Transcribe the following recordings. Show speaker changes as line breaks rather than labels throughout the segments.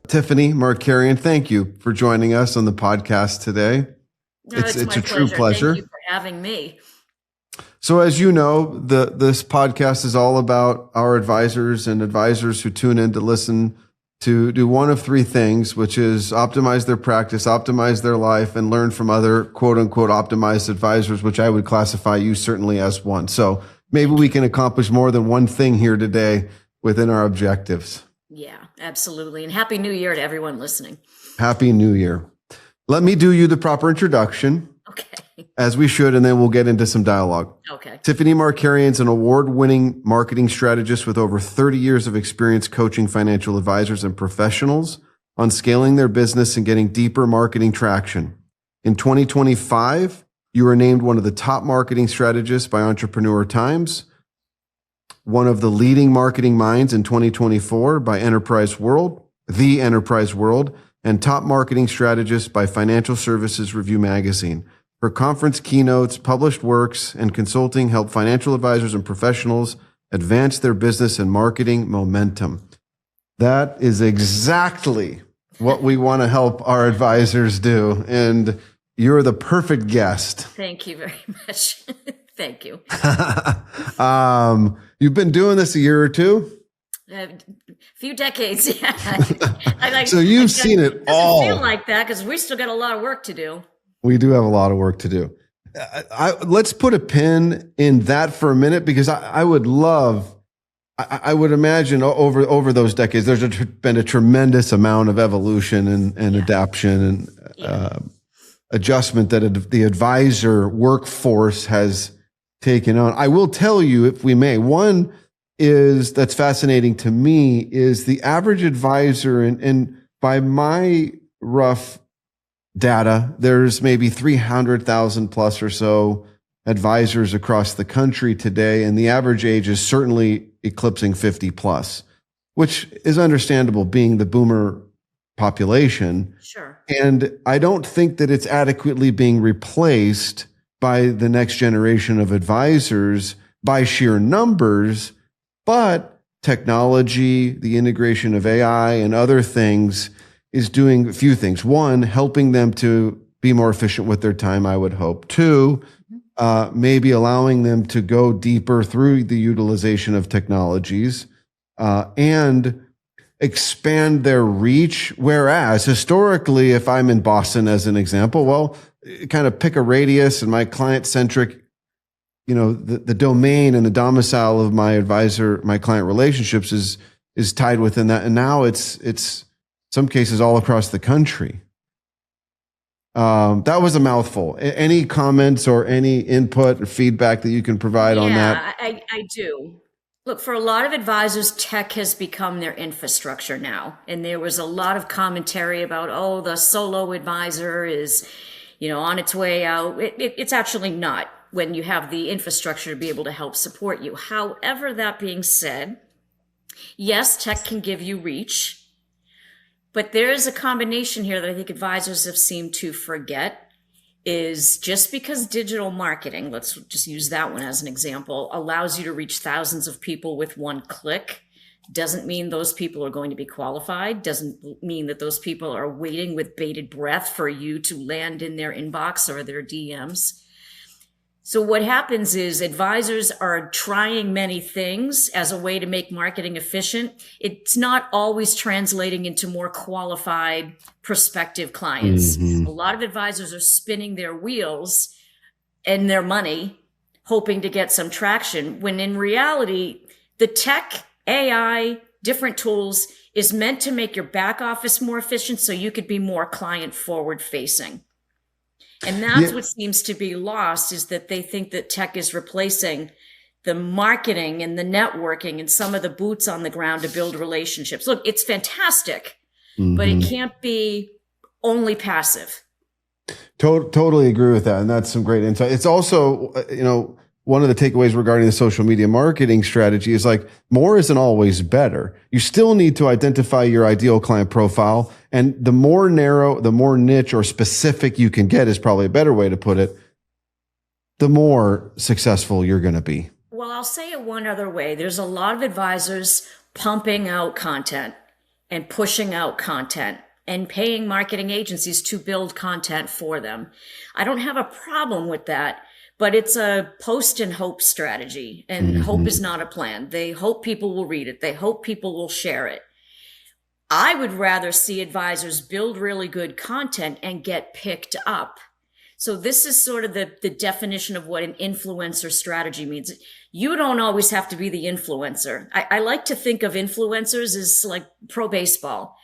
Tiffany Markarian, thank you for joining us on the podcast today.
No, it's
a true pleasure.
Thank you for having me.
So as you know, this podcast is all about our advisors and advisors who tune in to listen to do one of three things, which is optimize their practice, optimize their life, and learn from other quote unquote optimized advisors, which I would classify you certainly as one. So maybe we can accomplish more than one thing here today within our objectives.
Yeah, absolutely. And Happy New Year to everyone listening.
Happy New Year. Let me do you the proper introduction.
Okay.
As we should, and then we'll get into some dialogue.
Okay.
Tiffany Markarian is an award-winning marketing strategist with over 30 years of experience coaching financial advisors and professionals on scaling their business and getting deeper marketing traction. In 2025, you were named one of the top marketing strategists by Entrepreneur Times, one of the leading marketing minds in 2024 by Enterprise World, The Enterprise World, and top marketing strategist by Financial Services Review magazine. Her conference keynotes, published works, and consulting help financial advisors and professionals advance their business and marketing momentum. That is exactly what we want to help our advisors do. And you're the perfect guest.
Thank you very much. Thank you.
You've been doing this a year or two?
A few decades, yeah.
So you've seen it all.
It doesn't feel like that because we still got a lot of work to do.
We do have a lot of work to do. Let's put a pin in that for a minute, because I would imagine over those decades, there's been a tremendous amount of evolution and adaptation and adjustment that the advisor workforce has taken on. I will tell you, if we may, one that's fascinating to me is the average advisor, and by my rough data, there's maybe 300,000 plus or so advisors across the country today, and the average age is certainly eclipsing 50 plus, which is understandable being the boomer population.
Sure.
And I don't think that it's adequately being replaced by the next generation of advisors by sheer numbers, but technology, the integration of AI and other things is doing a few things. One, helping them to be more efficient with their time, I would hope. Two, maybe allowing them to go deeper through the utilization of technologies and expand their reach. Whereas historically, if I'm in Boston as an example, well, kind of pick a radius, and my client-centric, the domain and the domicile of my client relationships is tied within that. And now it's some cases all across the country. That was a mouthful. Any comments or any input or feedback that you can provide on that?
Yeah, I do. Look, for a lot of advisors, tech has become their infrastructure now. And there was a lot of commentary about, the solo advisor is, on its way out. It's actually not, when you have the infrastructure to be able to help support you. However, that being said, yes, tech can give you reach. But there is a combination here that I think advisors have seemed to forget, is just because digital marketing, let's just use that one as an example, allows you to reach thousands of people with one click, doesn't mean those people are going to be qualified, doesn't mean that those people are waiting with bated breath for you to land in their inbox or their DMs. So what happens is advisors are trying many things as a way to make marketing efficient. It's not always translating into more qualified prospective clients. Mm-hmm. A lot of advisors are spinning their wheels and their money, hoping to get some traction, when in reality, the tech, AI, different tools is meant to make your back office more efficient so you could be more client forward facing. And that's what seems to be lost, is that they think that tech is replacing the marketing and the networking and some of the boots on the ground to build relationships. Look, it's fantastic, but it can't be only passive.
Totally agree with that. And that's some great insight. It's also, one of the takeaways regarding the social media marketing strategy is like, more isn't always better. You still need to identify your ideal client profile. And the more narrow, the more niche or specific you can get, is probably a better way to put it, the more successful you're going to be.
Well, I'll say it one other way. There's a lot of advisors pumping out content. and pushing out content and paying marketing agencies to build content for them. I don't have a problem with that, but it's a post and hope strategy, and hope is not a plan. They hope people will read it. They hope people will share it. I would rather see advisors build really good content and get picked up. So this is sort of the definition of what an influencer strategy means. You don't always have to be the influencer. I like to think of influencers as like pro baseball.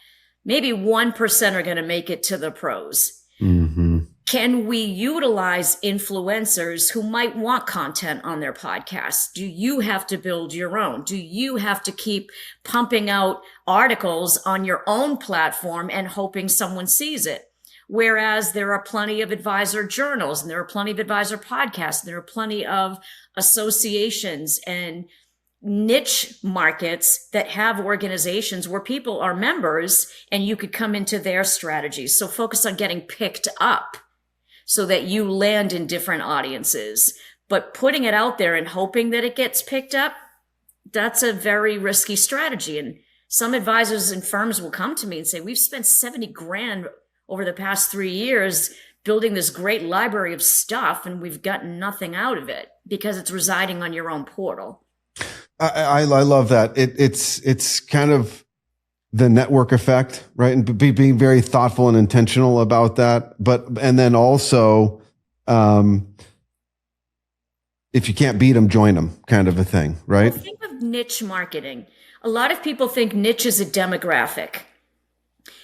Maybe 1% are going to make it to the pros. Can we utilize influencers who might want content on their podcast? Do you have to build your own? Do you have to keep pumping out articles on your own platform and hoping someone sees it? Whereas there are plenty of advisor journals, and there are plenty of advisor podcasts, and there are plenty of associations and niche markets that have organizations where people are members and you could come into their strategies. So focus on getting picked up so that you land in different audiences. But putting it out there and hoping that it gets picked up, that's a very risky strategy. And some advisors and firms will come to me and say, we've spent 70 grand over the past 3 years building this great library of stuff, and we've gotten nothing out of it because it's residing on your own portal.
I love that. It's kind of the network effect, right? And being very thoughtful and intentional about that. And then also, if you can't beat them, join them, kind of a thing, right?
Well, think of niche marketing. A lot of people think niche is a demographic.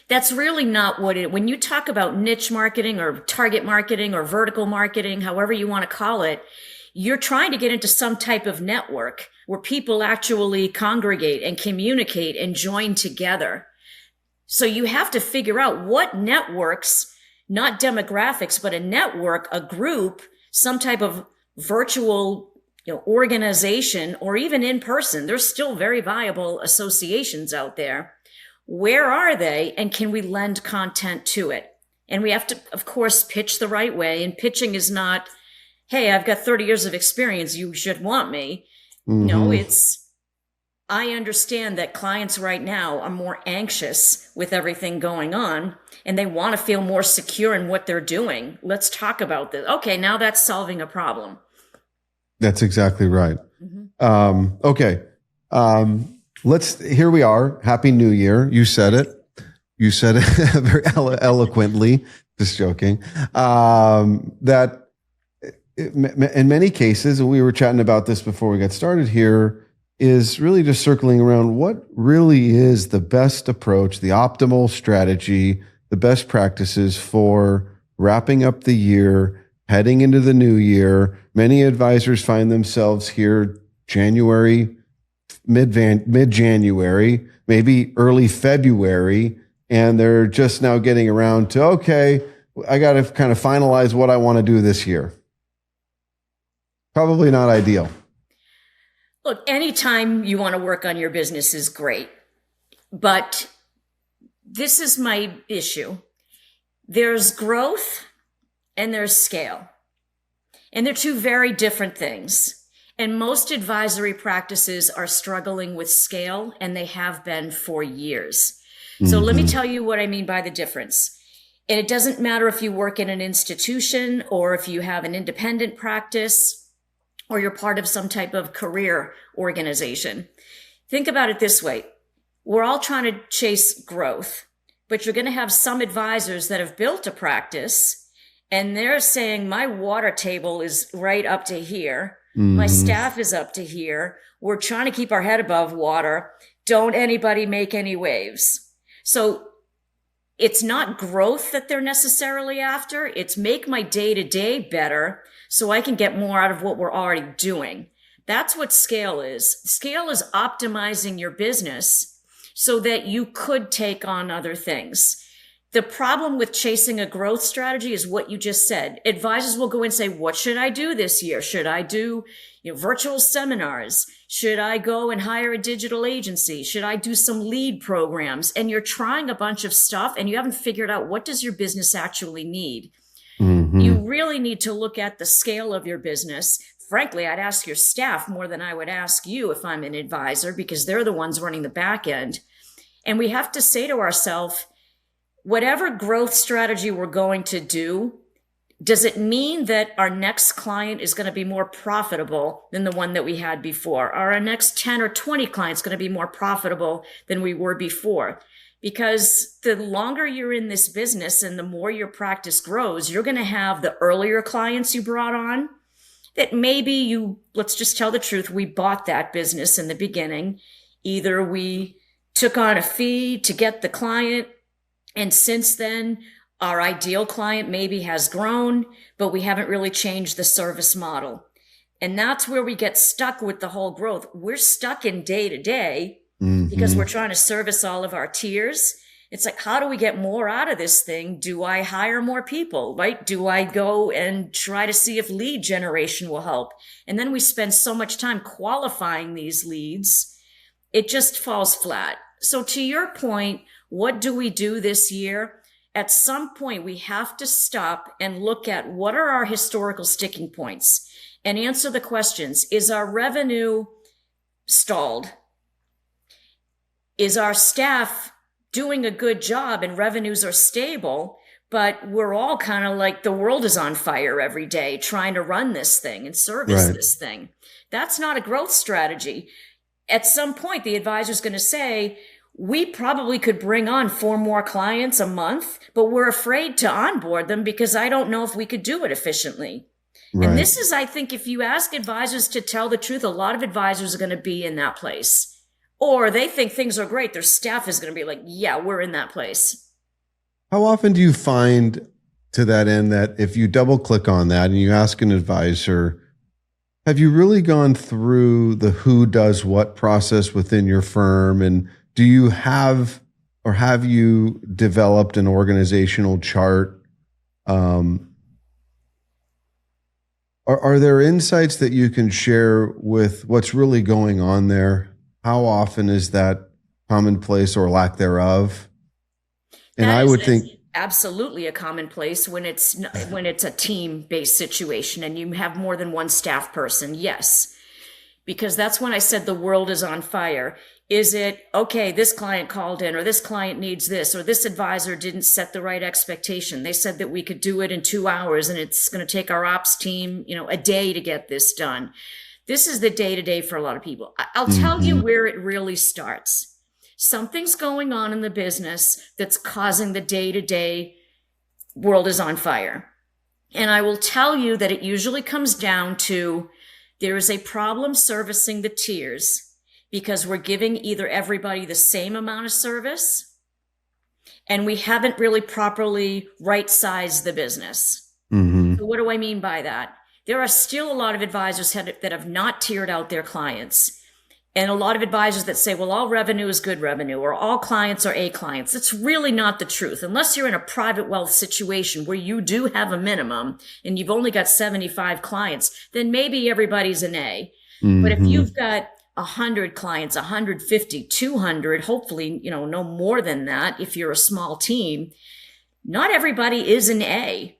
That's really not what it, when you talk about niche marketing or target marketing or vertical marketing, however you want to call it, you're trying to get into some type of network where people actually congregate and communicate and join together. So you have to figure out what networks, not demographics, but a network, a group, some type of virtual, organization, or even in person. There's still very viable associations out there. Where are they, and can we lend content to it? And we have to, of course, pitch the right way. And pitching is not, hey, I've got 30 years of experience, you should want me. No, it's, I understand that clients right now are more anxious with everything going on, and they want to feel more secure in what they're doing. Let's talk about this. Okay, now that's solving a problem.
That's exactly right. Okay. Here we are. Happy New Year. You said it. You said it very eloquently. Just joking. That in many cases, and we were chatting about this before we got started here, is really just circling around what really is the best approach, the optimal strategy, the best practices for wrapping up the year, heading into the new year. Many advisors find themselves here January, mid-January, maybe early February, and they're just now getting around to, okay, I got to kind of finalize what I want to do this year. Probably not ideal.
Look, anytime you want to work on your business is great, but this is my issue. There's growth and there's scale, and they're two very different things. And most advisory practices are struggling with scale, and they have been for years. So let me tell you what I mean by the difference. And it doesn't matter if you work in an institution or if you have an independent practice or you're part of some type of career organization. Think about it this way. We're all trying to chase growth, but you're going to have some advisors that have built a practice and they're saying, my water table is right up to here. My staff is up to here. We're trying to keep our head above water. Don't anybody make any waves. So it's not growth that they're necessarily after. It's make my day-to-day better so I can get more out of what we're already doing. That's what scale is. Scale is optimizing your business so that you could take on other things. The problem with chasing a growth strategy is what you just said. Advisors will go and say, what should I do this year? Should I do virtual seminars? Should I go and hire a digital agency? Should I do some lead programs? And you're trying a bunch of stuff and you haven't figured out what does your business actually need. You really need to look at the scale of your business. Frankly, I'd ask your staff more than I would ask you if I'm an advisor, because they're the ones running the back end. And we have to say to ourselves, whatever growth strategy we're going to do, does it mean that our next client is going to be more profitable than the one that we had before? Are our next 10 or 20 clients going to be more profitable than we were before? Because the longer you're in this business and the more your practice grows, you're going to have the earlier clients you brought on that maybe let's just tell the truth, we bought that business in the beginning. Either we took on a fee to get the client, and since then, our ideal client maybe has grown, but we haven't really changed the service model. And that's where we get stuck with the whole growth. We're stuck in day to day because we're trying to service all of our tiers. It's like, how do we get more out of this thing? Do I hire more people, right? Do I go and try to see if lead generation will help? And then we spend so much time qualifying these leads, it just falls flat. So to your point, what do we do this year? At some point, we have to stop and look at what are our historical sticking points and answer the questions. Is our revenue stalled? Is our staff doing a good job and revenues are stable, but we're all kind of like the world is on fire every day trying to run this thing and service this thing? That's not a growth strategy. At some point, the advisor's going to say, we probably could bring on 4 more clients a month, but we're afraid to onboard them because I don't know if we could do it efficiently. Right. And this is, I think, if you ask advisors to tell the truth, a lot of advisors are going to be in that place. Or they think things are great. Their staff is going to be like, yeah, we're in that place.
How often do you find to that end that if you double click on that and you ask an advisor, have you really gone through the who does what process within your firm? And do you have you developed an organizational chart? Are there insights that you can share with what's really going on there? How often is that commonplace or lack thereof? And I would think
absolutely a commonplace when it's a team-based situation and you have more than one staff person. Yes. Because that's when I said the world is on fire. Is it, okay, this client called in, or this client needs this, or this advisor didn't set the right expectation. They said that we could do it in 2 hours and it's going to take our ops team, a day to get this done. This is the day-to-day for a lot of people. I'll tell you where it really starts. Something's going on in the business that's causing the day-to-day world is on fire. And I will tell you that it usually comes down to there is a problem servicing the tiers because we're giving either everybody the same amount of service and we haven't really properly right-sized the business. So what do I mean by that? There are still a lot of advisors that have not tiered out their clients. And a lot of advisors that say, well, all revenue is good revenue or all clients are A clients. It's really not the truth. Unless you're in a private wealth situation where you do have a minimum and you've only got 75 clients, then maybe everybody's an A. But if you've got 100 clients, 150, 200, hopefully, no more than that if you're a small team, not everybody is an A.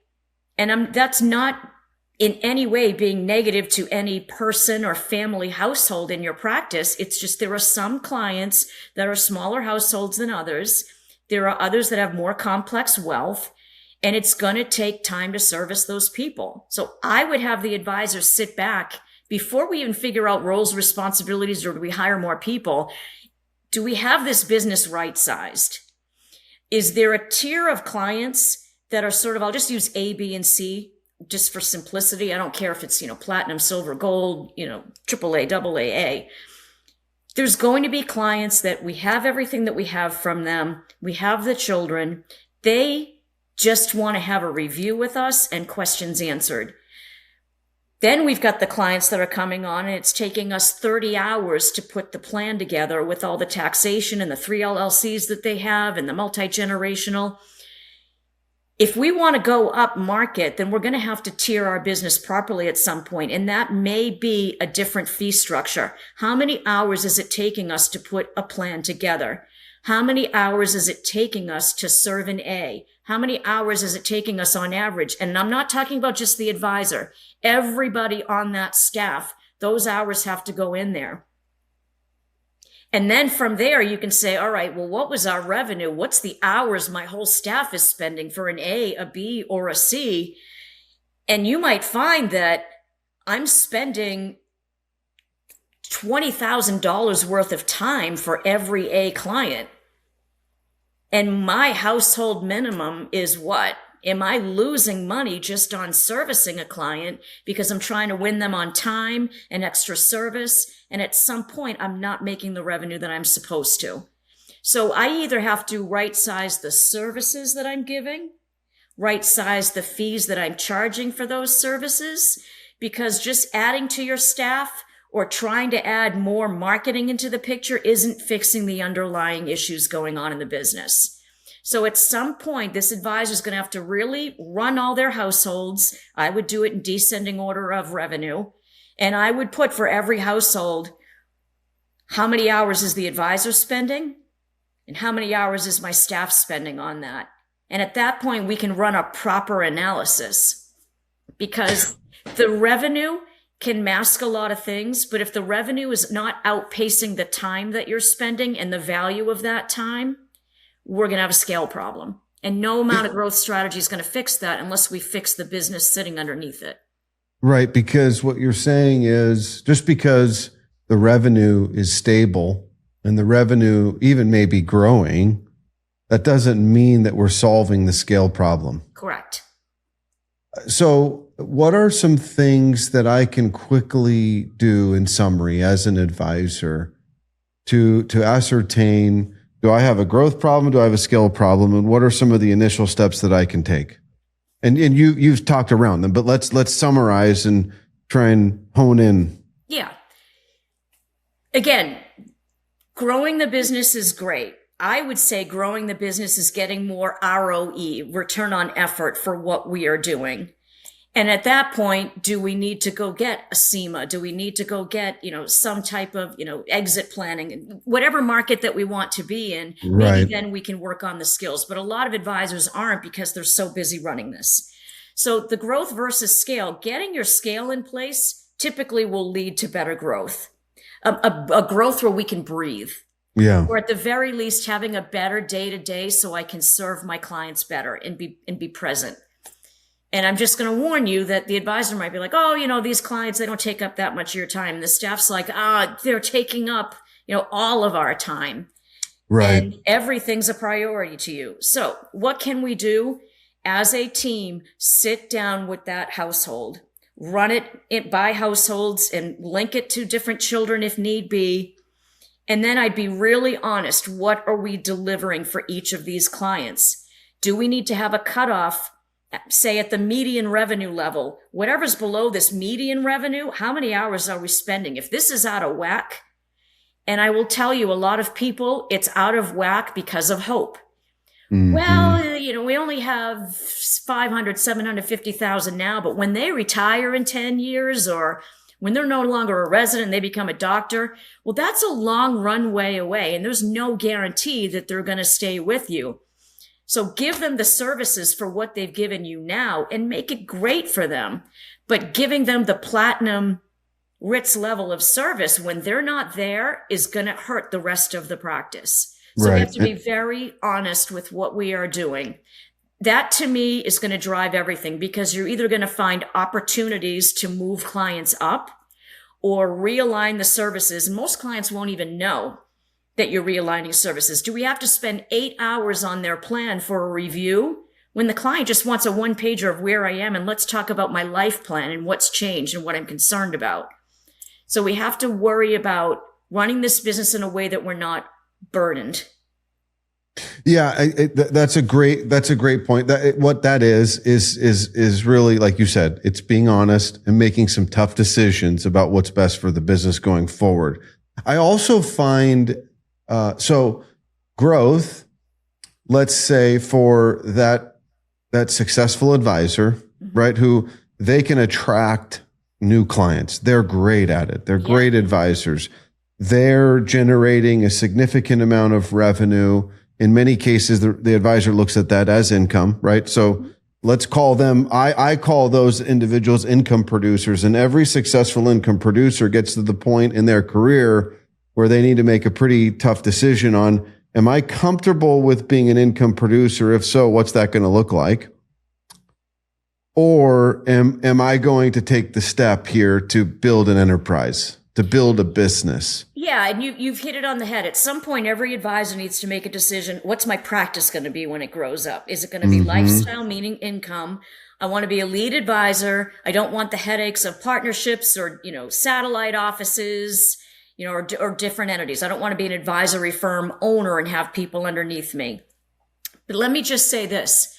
And that's not in any way being negative to any person or family household in your practice. It's just there are some clients that are smaller households than others. There are others that have more complex wealth, and it's going to take time to service those people. So I would have the advisors sit back before we even figure out roles, responsibilities, or do we hire more people. Do we have this business right-sized? Is there a tier of clients that are sort of, I'll just use A, B, and C, just for simplicity. I don't care if it's, platinum, silver, gold, AAA, AA. There's going to be clients that we have everything that we have from them. We have the children. They just want to have a review with us and questions answered. Then we've got the clients that are coming on and it's taking us 30 hours to put the plan together with all the taxation and the 3 LLCs that they have and the multi-generational. If we want to go up market, then we're going to have to tier our business properly at some point, and that may be a different fee structure. How many hours is it taking us to put a plan together? How many hours is it taking us to serve an A? How many hours is it taking us on average? And I'm not talking about just the advisor. Everybody on that staff, those hours have to go in there. And then from there, you can say, all right, well, what was our revenue? What's the hours my whole staff is spending for an A, a B, or a C? And you might find that I'm spending $20,000 worth of time for every A client. And my household minimum is what? Am I losing money just on servicing a client because I'm trying to win them on time and extra service? And at some point, I'm not making the revenue that I'm supposed to. So I either have to right size the services that I'm giving, right size the fees that I'm charging for those services, because just adding to your staff or trying to add more marketing into the picture isn't fixing the underlying issues going on in the business. So at some point, this advisor is going to have to really run all their households. I would do it in descending order of revenue. And I would put for every household, how many hours is the advisor spending? And how many hours is my staff spending on that? And at that point, we can run a proper analysis, because the revenue can mask a lot of things. But if the revenue is not outpacing the time that you're spending and the value of that time, we're going to have a scale problem. And no amount of growth strategy is going to fix that unless we fix the business sitting underneath it.
Right. Because what you're saying is, just because the revenue is stable and the revenue even may be growing, that doesn't mean that we're solving the scale problem.
Correct.
So what are some things that I can quickly do in summary as an advisor to ascertain, do I have a growth problem? Do I have a scale problem? And what are some of the initial steps that I can take? And you've talked around them, but let's summarize and try and hone in.
Yeah. Again, growing the business is great. I would say growing the business is getting more ROE, return on effort, for what we are doing. And at that point, do we need to go get a SEMA? Do we need to go get, some type of, exit planning, whatever market that we want to be in?
Right.
Maybe then we can work on the skills. But a lot of advisors aren't, because they're so busy running this. So the growth versus scale, getting your scale in place typically will lead to better growth, a growth where we can breathe.
Yeah.
Or at the very least, having a better day to day so I can serve my clients better and be present. And I'm just going to warn you that the advisor might be like, oh, these clients, they don't take up that much of your time. And the staff's like, they're taking up, all of our time.
Right.
And everything's a priority to you. So what can we do as a team? Sit down with that household, run it by households and link it to different children if need be. And then I'd be really honest. What are we delivering for each of these clients? Do we need to have a cutoff? Say at the median revenue level, whatever's below this median revenue, how many hours are we spending? If this is out of whack, and I will tell you, a lot of people, it's out of whack because of hope. Mm-hmm. Well, we only have 500, 750,000 now, but when they retire in 10 years, or when they're no longer a resident, they become a doctor, well, that's a long runway away, and there's no guarantee that they're going to stay with you. So give them the services for what they've given you now and make it great for them. But giving them the platinum Ritz level of service when they're not there is going to hurt the rest of the practice. So we have to be very honest with what we are doing. That to me is going to drive everything, because you're either going to find opportunities to move clients up or realign the services. And most clients won't even know that you're realigning services. Do we have to spend 8 hours on their plan for a review when the client just wants a one-pager of where I am and let's talk about my life plan and what's changed and what I'm concerned about? So we have to worry about running this business in a way that we're not burdened.
Yeah, that's a great point. What that is really, like you said, it's being honest and making some tough decisions about what's best for the business going forward. I also find so growth, let's say for that successful advisor, right, who they can attract new clients. They're great at it. They're great advisors. They're generating a significant amount of revenue. In many cases, the advisor looks at that as income, right? So let's call them, I call those individuals income producers. And every successful income producer gets to the point in their career where they need to make a pretty tough decision on, am I comfortable with being an income producer? If so, what's that going to look like? Or am I going to take the step here to build an enterprise, to build a business?
Yeah, and you've hit it on the head. At some point, every advisor needs to make a decision. What's my practice going to be when it grows up? Is it going to be lifestyle, meaning income? I want to be a lead advisor. I don't want the headaches of partnerships or, satellite offices, or different entities. I don't want to be an advisory firm owner and have people underneath me. But let me just say this.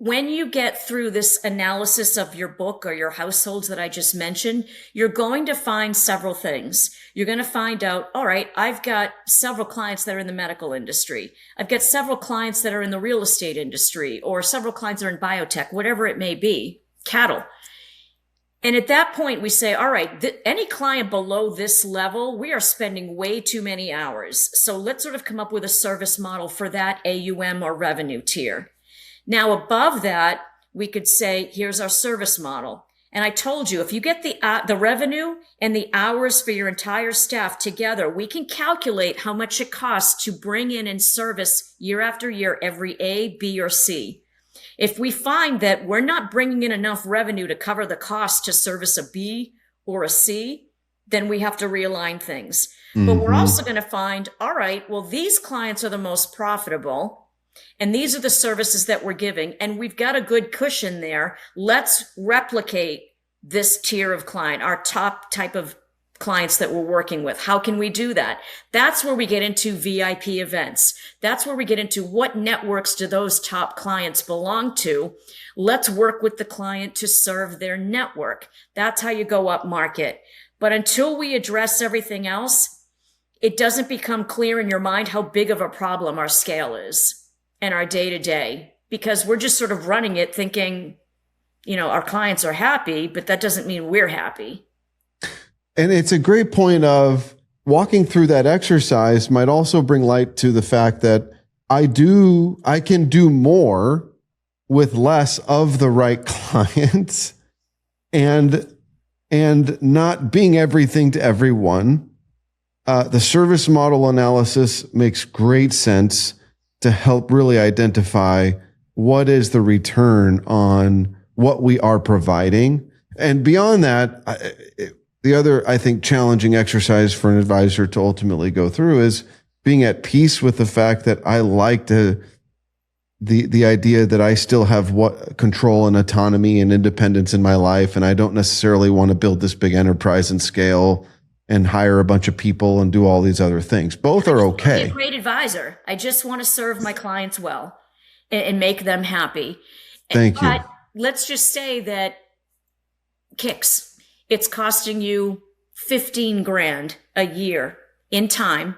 When you get through this analysis of your book or your households that I just mentioned, you're going to find several things. You're going to find out, all right, I've got several clients that are in the medical industry. I've got several clients that are in the real estate industry, or several clients that are in biotech, whatever it may be, cattle. And at that point, we say, all right, any client below this level, we are spending way too many hours. So let's sort of come up with a service model for that AUM or revenue tier. Now, above that, we could say, here's our service model. And I told you, if you get the revenue and the hours for your entire staff together, we can calculate how much it costs to bring in and service year after year every A, B, or C. If we find that we're not bringing in enough revenue to cover the cost to service a B or a C, then we have to realign things. But we're also going to find, all right, well, these clients are the most profitable. And these are the services that we're giving. And we've got a good cushion there. Let's replicate this tier of client, our top type of clients that we're working with. How can we do that? That's where we get into VIP events. That's where we get into what networks do those top clients belong to. Let's work with the client to serve their network. That's how you go up market. But until we address everything else, it doesn't become clear in your mind how big of a problem our scale is and our day-to-day, because we're just sort of running it thinking, our clients are happy, but that doesn't mean we're happy.
And it's a great point of walking through that exercise might also bring light to the fact that I can do more with less of the right clients and not being everything to everyone. The service model analysis makes great sense to help really identify what is the return on what we are providing. And beyond that, the other, I think, challenging exercise for an advisor to ultimately go through is being at peace with the fact that I like the idea that I still have control and autonomy and independence in my life. And I don't necessarily want to build this big enterprise and scale and hire a bunch of people and do all these other things. Both are okay.
Be a great advisor. I just want to serve my clients well and make them happy.
Thank you.
Let's just say that it's costing you 15 grand a year in time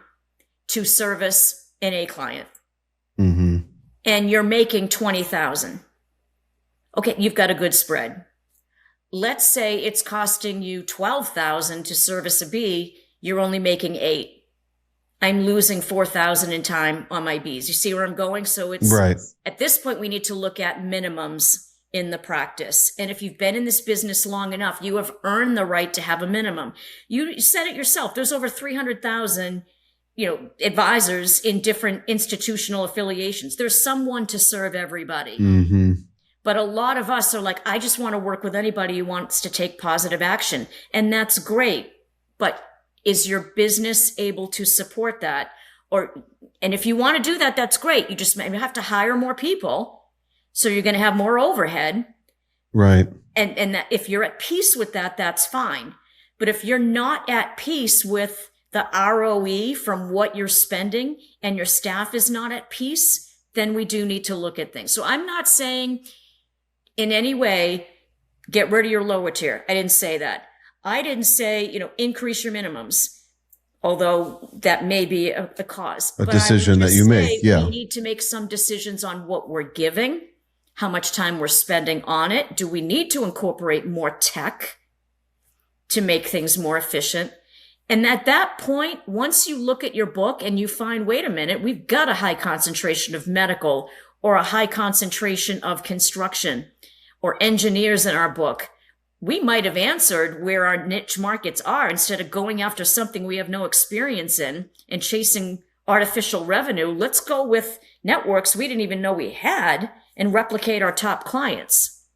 to service an A client. And you're making 20,000. Okay, you've got a good spread. Let's say it's costing you 12,000 to service a B. You're only making 8. I'm losing 4,000 in time on my Bs. You see where I'm going? So it's
right.
At this point, we need to look at minimums in the practice. And if you've been in this business long enough, you have earned the right to have a minimum. You said it yourself. There's over 300,000, advisors in different institutional affiliations. There's someone to serve everybody. But a lot of us are like, I just want to work with anybody who wants to take positive action. And that's great. But is your business able to support that? And if you want to do that, that's great. You just maybe have to hire more people. So you're going to have more overhead.
Right.
And that if you're at peace with that, that's fine. But if you're not at peace with the ROE from what you're spending and your staff is not at peace, then we do need to look at things. So I'm not saying in any way, get rid of your lower tier. I didn't say that. I didn't say, increase your minimums, although that may be a cause.
A decision that you make, yeah.
We need to make some decisions on what we're giving, how much time we're spending on it. Do we need to incorporate more tech to make things more efficient? And at that point, once you look at your book and you find, wait a minute, we've got a high concentration of medical or a high concentration of construction or engineers in our book, we might have answered where our niche markets are instead of going after something we have no experience in and chasing artificial revenue. Let's go with networks we didn't even know we had and replicate our top clients.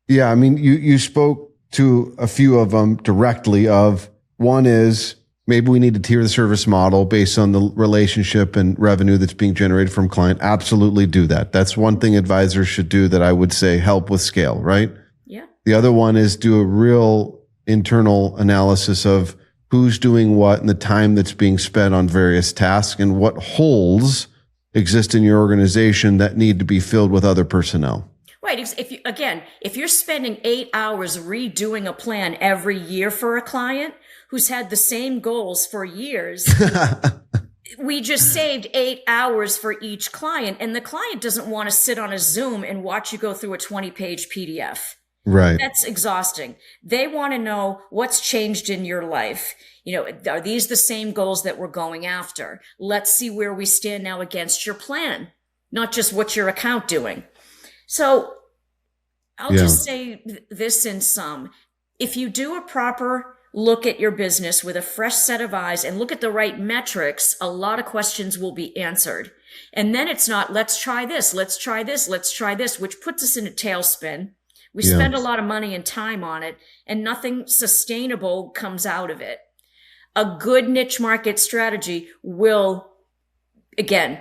Yeah, I mean, you spoke to a few of them directly. Of one is maybe we need to tier the service model based on the relationship and revenue that's being generated from client. Absolutely do that. That's one thing advisors should do that I would say help with scale, right?
Yeah.
The other one is do a real internal analysis of who's doing what and the time that's being spent on various tasks and what holes exist in your organization that need to be filled with other personnel.
Right. If you're spending 8 hours redoing a plan every year for a client who's had the same goals for years, we just saved 8 hours for each client, and the client doesn't want to sit on a Zoom and watch you go through a 20-page PDF.
Right.
That's exhausting. They want to know what's changed in your life. Are these the same goals that we're going after? Let's see where we stand now against your plan, not just what's your account doing. So I'll just say this in sum. If you do a proper look at your business with a fresh set of eyes and look at the right metrics, a lot of questions will be answered. And then it's not, let's try this, let's try this, let's try this, which puts us in a tailspin. We spend a lot of money and time on it, and nothing sustainable comes out of it. A good niche market strategy will, again,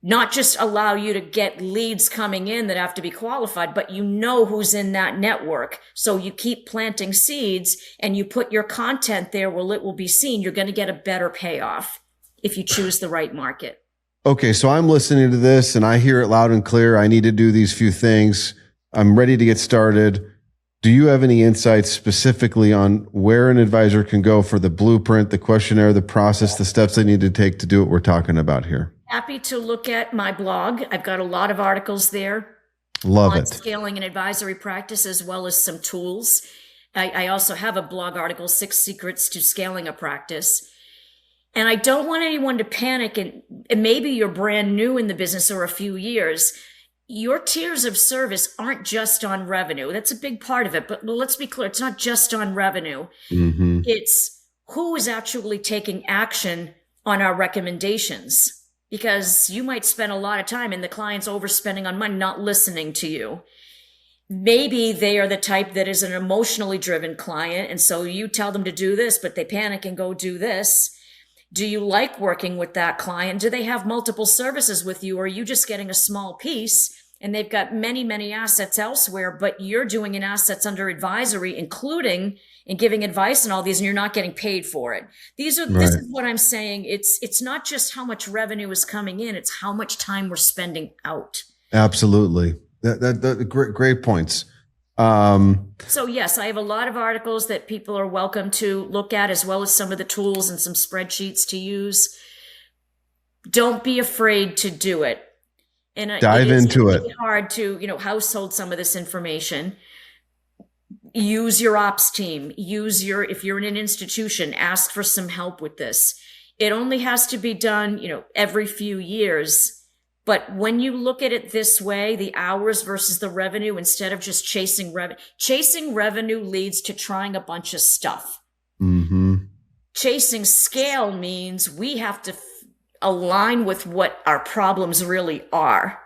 not just allow you to get leads coming in that have to be qualified, but you know who's in that network. So you keep planting seeds and you put your content there where it will be seen. You're going to get a better payoff if you choose the right market.
Okay, so I'm listening to this and I hear it loud and clear. I need to do these few things. I'm ready to get started. Do you have any insights specifically on where an advisor can go for the blueprint, the questionnaire, the process, the steps they need to take to do what we're talking about here?
Happy to look at my blog. I've got a lot of articles there.
Love
on
it.
Scaling an advisory practice, as well as some tools. I also have a blog article, 6 Secrets to Scaling a Practice. And I don't want anyone to panic, and maybe you're brand new in the business or a few years. Your tiers of service aren't just on revenue. That's a big part of it. But let's be clear, it's not just on revenue.
Mm-hmm.
It's who is actually taking action on our recommendations. Because you might spend a lot of time and the client's overspending on money, not listening to you. Maybe they are the type that is an emotionally driven client. And so you tell them to do this, but they panic and go do this. Do you like working with that client? Do they have multiple services with you? Or are you just getting a small piece and they've got many, many assets elsewhere, but you're doing an assets under advisory, including and giving advice and all these, and you're not getting paid for it. This is what I'm saying. It's not just how much revenue is coming in, it's how much time we're spending out.
Absolutely. That great points.
So yes, I have a lot of articles that people are welcome to look at, as well as some of the tools and some spreadsheets to use. Don't be afraid to do it. And
dive into it.
It's hard to, household some of this information. Use your ops team. If you're in an institution, ask for some help with this. It only has to be done, every few years. But when you look at it this way, the hours versus the revenue, instead of just chasing revenue leads to trying a bunch of stuff.
Mm-hmm.
Chasing scale means we have to align with what our problems really are.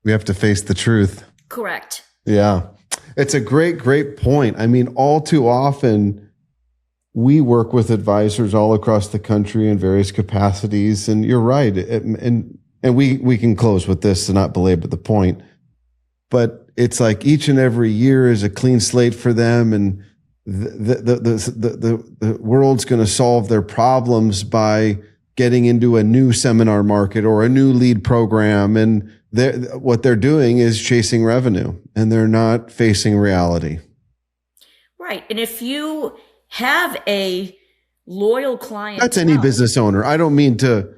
We have to face the truth.
Correct.
Yeah. It's a great point. I mean, all too often we work with advisors all across the country in various capacities. And you're right. And we can close with this to not belabor the point, but it's like each and every year is a clean slate for them. And the world's going to solve their problems by getting into a new seminar market or a new lead program. And what they're doing is chasing revenue and they're not facing reality.
Right. And if you have a loyal client,
that's any business owner. I don't mean to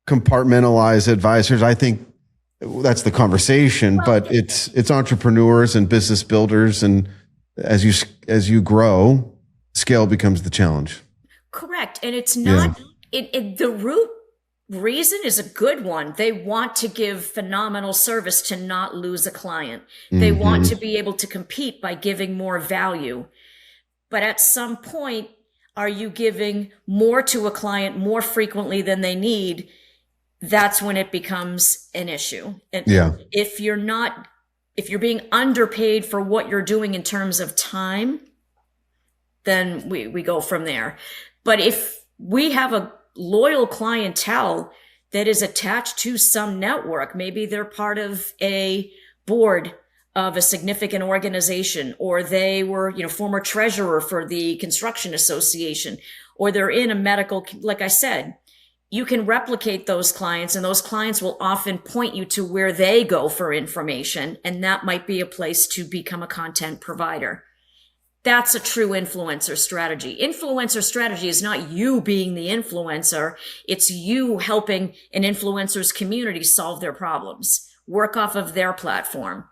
compartmentalize advisors. I think that's the conversation, but it's entrepreneurs and business builders. And as you grow, scale becomes the challenge.
Correct. And it's not the root reason is a good one. They want to give phenomenal service to not lose a client. They want to be able to compete by giving more value. But at some point, are you giving more to a client more frequently than they need? That's when it becomes an issue. And if you're being underpaid for what you're doing in terms of time, then we go from there. But if we have a loyal clientele that is attached to some network, maybe they're part of a board of a significant organization, or they were, former treasurer for the construction association, or they're in a medical, like I said, you can replicate those clients, and those clients will often point you to where they go for information. And that might be a place to become a content provider. That's a true influencer strategy. Influencer strategy is not you being the influencer. It's you helping an influencer's community solve their problems, work off of their platform.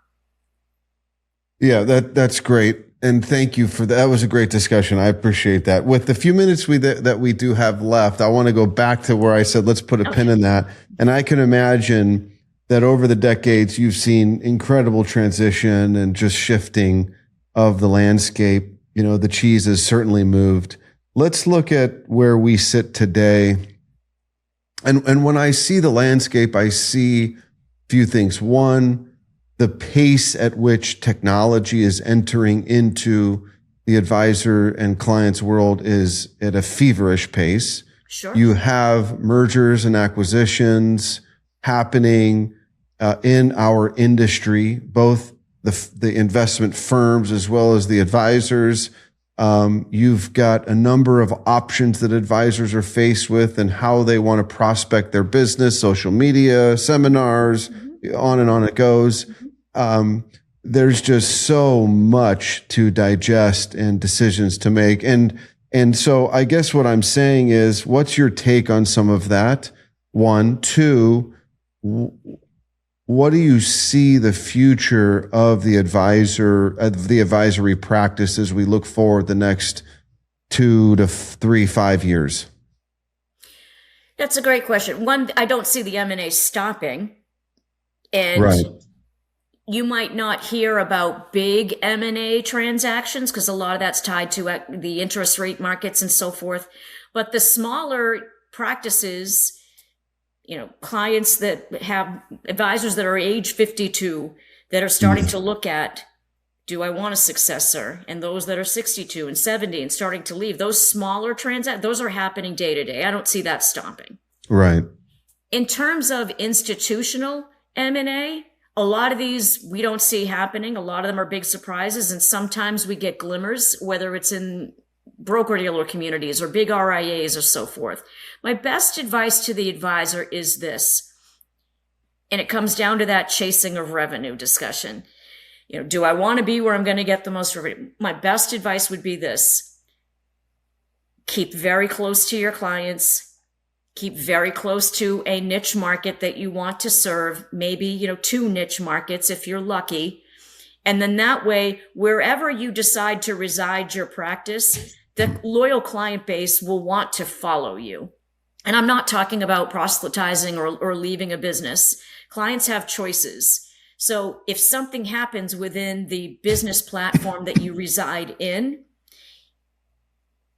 Yeah, that's great. And thank you for that. That was a great discussion. I appreciate that. With the few minutes that we do have left, I want to go back to where I said, let's put a pin in that. And I can imagine that over the decades, you've seen incredible transition and just shifting of the landscape. The cheese has certainly moved. Let's look at where we sit today. And when I see the landscape, I see a few things. One, the pace at which technology is entering into the advisor and client's world is at a feverish pace.
Sure.
You have mergers and acquisitions happening in our industry, both the investment firms as well as the advisors. You've got a number of options that advisors are faced with and how they want to prospect their business, social media, seminars, on and on it goes. There's just so much to digest and decisions to make. And so I guess what I'm saying is, what's your take on some of that? One, two, what do you see the future of the advisory practice as we look forward the next 2 to 3, 5 years?
That's a great question. One, I don't see the M&A stopping. And
right.
You might not hear about big M&A transactions because a lot of that's tied to the interest rate markets and so forth. But the smaller practices, clients that have advisors that are age 52 that are starting to look at, do I want a successor? And those that are 62 and 70 and starting to leave, those smaller transactions, those are happening day to day. I don't see that stopping.
Right.
In terms of institutional M&A, a lot of these we don't see happening. A lot of them are big surprises. And sometimes we get glimmers, whether it's in broker-dealer communities or big RIAs or so forth. My best advice to the advisor is this, and it comes down to that chasing of revenue discussion. Do I want to be where I'm going to get the most revenue? My best advice would be this. Keep very close to your clients. Keep very close to a niche market that you want to serve, maybe, 2 niche markets if you're lucky. And then that way, wherever you decide to reside your practice, the loyal client base will want to follow you. And I'm not talking about proselytizing or leaving a business. Clients have choices. So if something happens within the business platform that you reside in,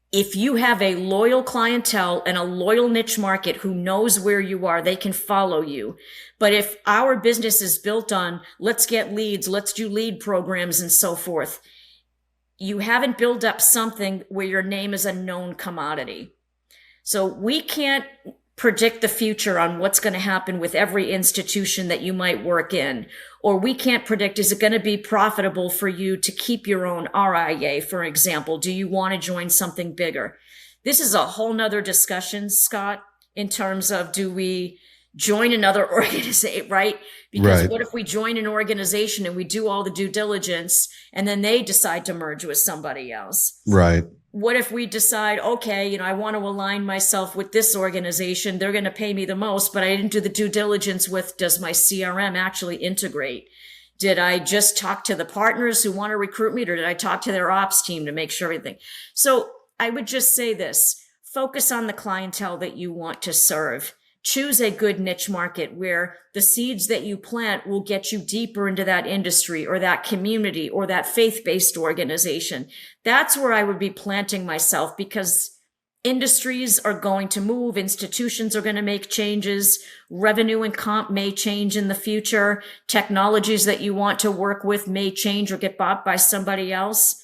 if you have a loyal clientele and a loyal niche market who knows where you are, they can follow you. But if our business is built on, let's get leads, let's do lead programs and so forth, you haven't built up something where your name is a known commodity. So we can't predict the future on what's going to happen with every institution that you might work in. Or we can't predict, is it going to be profitable for you to keep your own RIA, for example? Do you want to join something bigger? This is a whole nother discussion, Scott, in terms of, do we join another organization, right? Because What if we join an organization and we do all the due diligence and then they decide to merge with somebody else?
Right.
What if we decide, okay, I want to align myself with this organization. They're going to pay me the most, but I didn't do the due diligence with, does my CRM actually integrate? Did I just talk to the partners who want to recruit me, or did I talk to their ops team to make sure everything? So I would just say this, focus on the clientele that you want to serve. choose a good niche market where the seeds that you plant will get you deeper into that industry or that community or that faith-based organization. That's where I would be planting myself, because industries are going to move, institutions are going to make changes, revenue and comp may change in the future, technologies that you want to work with may change or get bought by somebody else.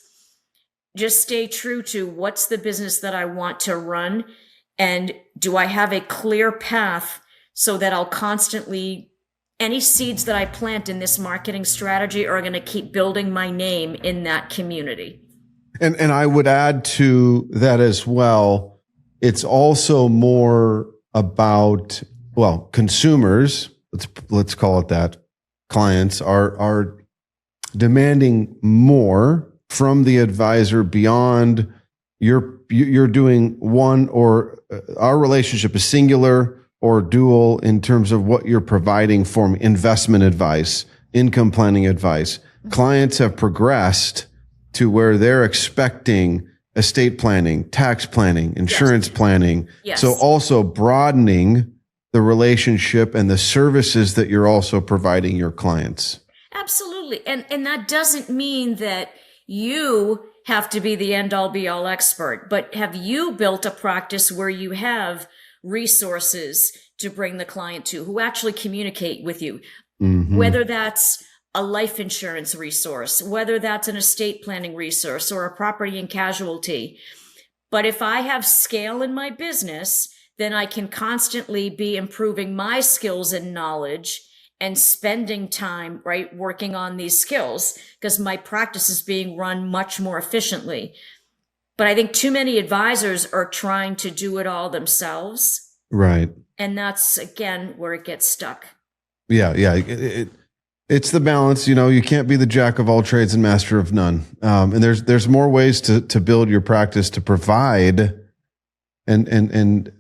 Just stay true to what's the business that I want to run, and do I have a clear path so that I'll constantly, any seeds that I plant in this marketing strategy are going to keep building my name in that community.
And I would add to that as well, it's also more about, well, consumers, let's call it that, clients are demanding more from the advisor beyond you're doing one, or our relationship is singular or dual in terms of what you're providing for investment advice, income planning advice. Clients have progressed to where they're expecting estate planning, tax planning, insurance planning.
Yes.
So also broadening the relationship and the services that you're also providing your clients.
Absolutely. And that doesn't mean that you have to be the end all be all expert, but have you built a practice where you have resources to bring the client to who actually communicate with you, whether that's a life insurance resource, whether that's an estate planning resource or a property and casualty. But if I have scale in my business, then I can constantly be improving my skills and knowledge and spending time, right, working on these skills, because my practice is being run much more efficiently. But I think too many advisors are trying to do it all themselves.
Right.
And that's, again, where it gets stuck.
Yeah. It's the balance. You can't be the jack of all trades and master of none. And there's more ways to build your practice to provide and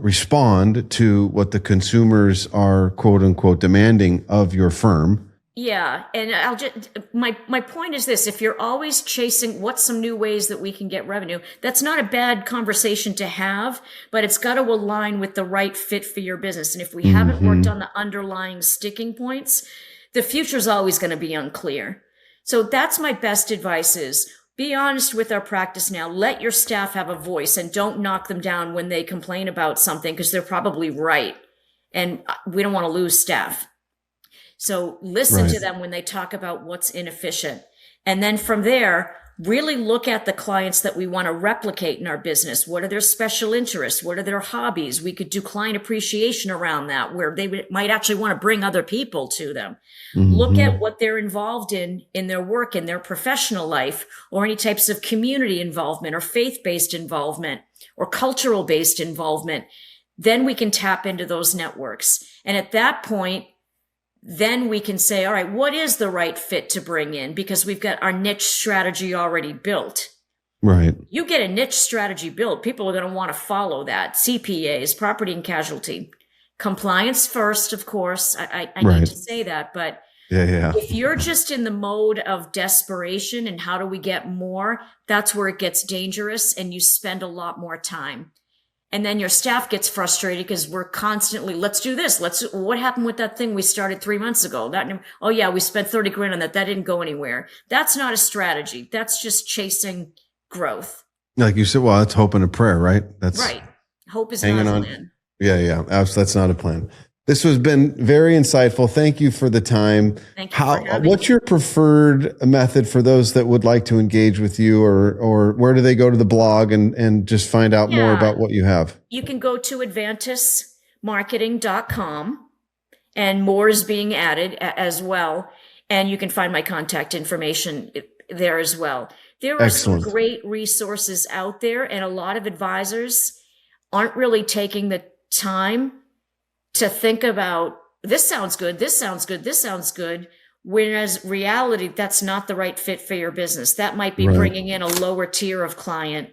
respond to what the consumers are, quote unquote, demanding of your firm.
Yeah. And I'll just, my point is this: if you're always chasing what's some new ways that we can get revenue, that's not a bad conversation to have, but it's got to align with the right fit for your business. And if we haven't worked on the underlying sticking points, the future's always going to be unclear. So that's my best advice is, be honest with our practice now. Let your staff have a voice and don't knock them down when they complain about something, because they're probably right. And we don't want to lose staff. So listen to them when they talk about what's inefficient. And then from there, really look at the clients that we want to replicate in our business. What are their special interests? What are their hobbies? We could do client appreciation around that, where they might actually want to bring other people to them. Look at what they're involved in their work, in their professional life, or any types of community involvement or faith-based involvement or cultural-based involvement. Then we can tap into those networks. And at that point, then we can say, all right, what is the right fit to bring in? Because we've got our niche strategy already built.
Right.
You get a niche strategy built, people are going to want to follow that. CPAs, property and casualty, compliance first, of course. I need to say that, but if you're just in the mode of desperation and how do we get more, that's where it gets dangerous and you spend a lot more time. And then your staff gets frustrated because we're constantly, let's do this. What happened with that thing we started 3 months ago? Oh yeah, we spent 30 grand on that. That didn't go anywhere. That's not a strategy. That's just chasing growth.
Like you said, well, that's hope and a prayer, right? That's
right. Hope is not a plan.
Yeah. That's not a plan. This has been very insightful. Thank you for the time.
Thank you.
What's your preferred method for those that would like to engage with you, or where do they go to the blog and just find out more about what you have?
You can go to advantismarketing.com, and more is being added as well. And you can find my contact information there as well. There are some great resources out there, and a lot of advisors aren't really taking the time to think about, this sounds good, this sounds good, this sounds good. Whereas reality, that's not the right fit for your business. That might be bringing in a lower tier of client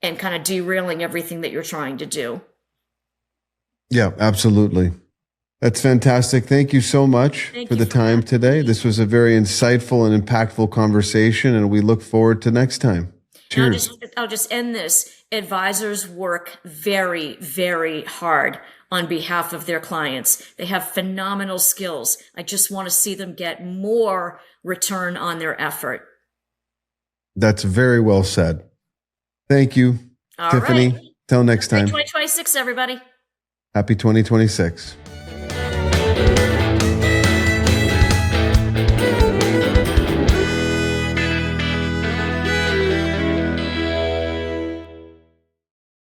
and kind of derailing everything that you're trying to do. Yeah, absolutely. That's fantastic. Thank you so much for the time today. This was a very insightful and impactful conversation, and we look forward to next time. Cheers. I'll just end this. advisors work very, very hard on behalf of their clients. They have phenomenal skills. I just want to see them get more return on their effort.
That's very well said. Thank you,
All
Tiffany.
right.
Till next time.
2026, everybody.
Happy 2026.